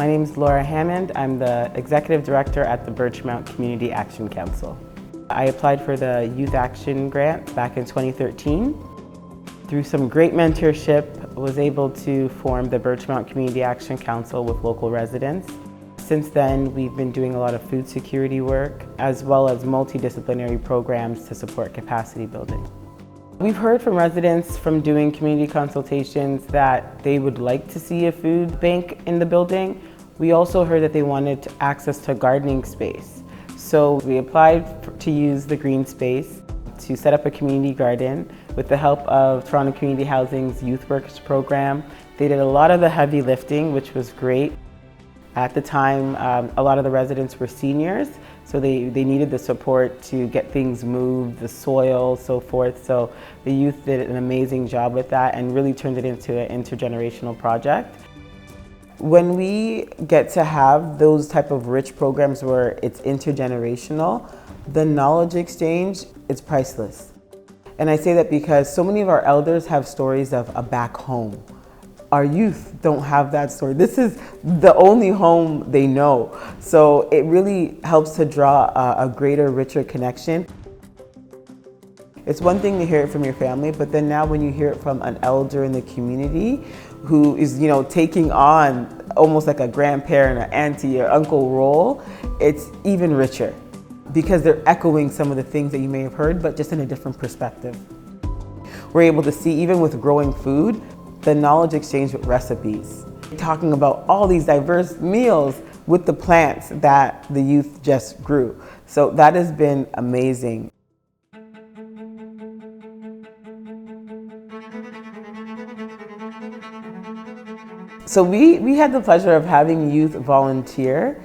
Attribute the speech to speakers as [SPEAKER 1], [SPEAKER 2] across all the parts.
[SPEAKER 1] My name is Laura Hammond. I'm the Executive Director at the Birchmount Community Action Council. I applied for the Youth Action Grant back in 2013. Through some great mentorship, I was able to form the Birchmount Community Action Council with local residents. Since then, we've been doing a lot of food security work, as well as multidisciplinary programs to support capacity building. We've heard from residents from doing community consultations that they would like to see a food bank in the building. We also heard that they wanted access to gardening space. So we applied to use the green space to set up a community garden with the help of Toronto Community Housing's Youth Works program. They did a lot of the heavy lifting, which was great. At the time, a lot of the residents were seniors, so they needed the support to get things moved, the soil, so forth. So the youth did an amazing job with that and really turned it into an intergenerational project. When we get to have those type of rich programs where it's intergenerational, the knowledge exchange is priceless. And I say that because so many of our elders have stories of a back home. Our youth don't have that story. This is the only home they know. So it really helps to draw a greater, richer connection. It's one thing to hear it from your family, but then now when you hear it from an elder in the community who is, taking on almost like a grandparent or auntie or uncle role, it's even richer because they're echoing some of the things that you may have heard, but just in a different perspective. We're able to see, even with growing food, the knowledge exchange with recipes, talking about all these diverse meals with the plants that the youth just grew. So that has been amazing. So we had the pleasure of having youth volunteer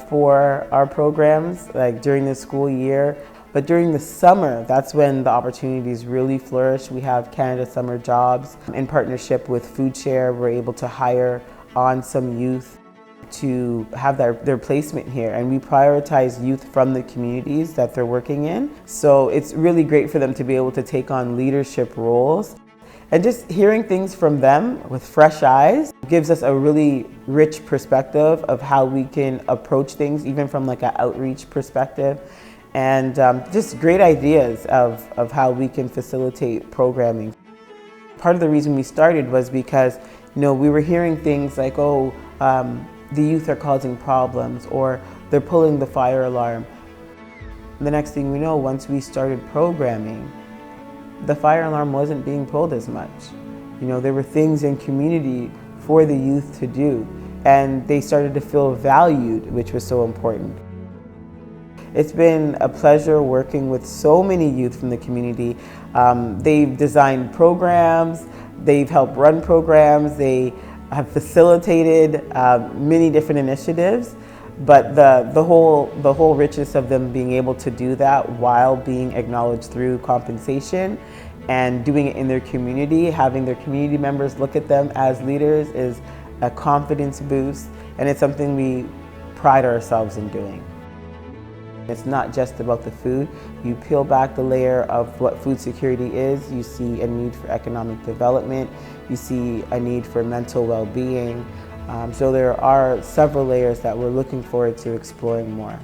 [SPEAKER 1] for our programs, like during the school year. But during the summer, that's when the opportunities really flourish. We have Canada Summer Jobs. In partnership with Food Share, we're able to hire on some youth to have their placement here. And we prioritize youth from the communities that they're working in. So it's really great for them to be able to take on leadership roles. And just hearing things from them with fresh eyes gives us a really rich perspective of how we can approach things, even from like an outreach perspective. And just great ideas of how we can facilitate programming. Part of the reason we started was because we were hearing things like, the youth are causing problems or they're pulling the fire alarm. The next thing we know, once we started programming, the fire alarm wasn't being pulled as much. There were things in community for the youth to do, and they started to feel valued, which was so important. It's been a pleasure working with so many youth from the community. They've designed programs, they've helped run programs, they have facilitated many different initiatives, but the whole richness of them being able to do that while being acknowledged through compensation and doing it in their community, having their community members look at them as leaders is a confidence boost, and it's something we pride ourselves in doing. It's not just about the food. You peel back the layer of what food security is, you see a need for economic development, you see a need for mental well-being. So there are several layers that we're looking forward to exploring more.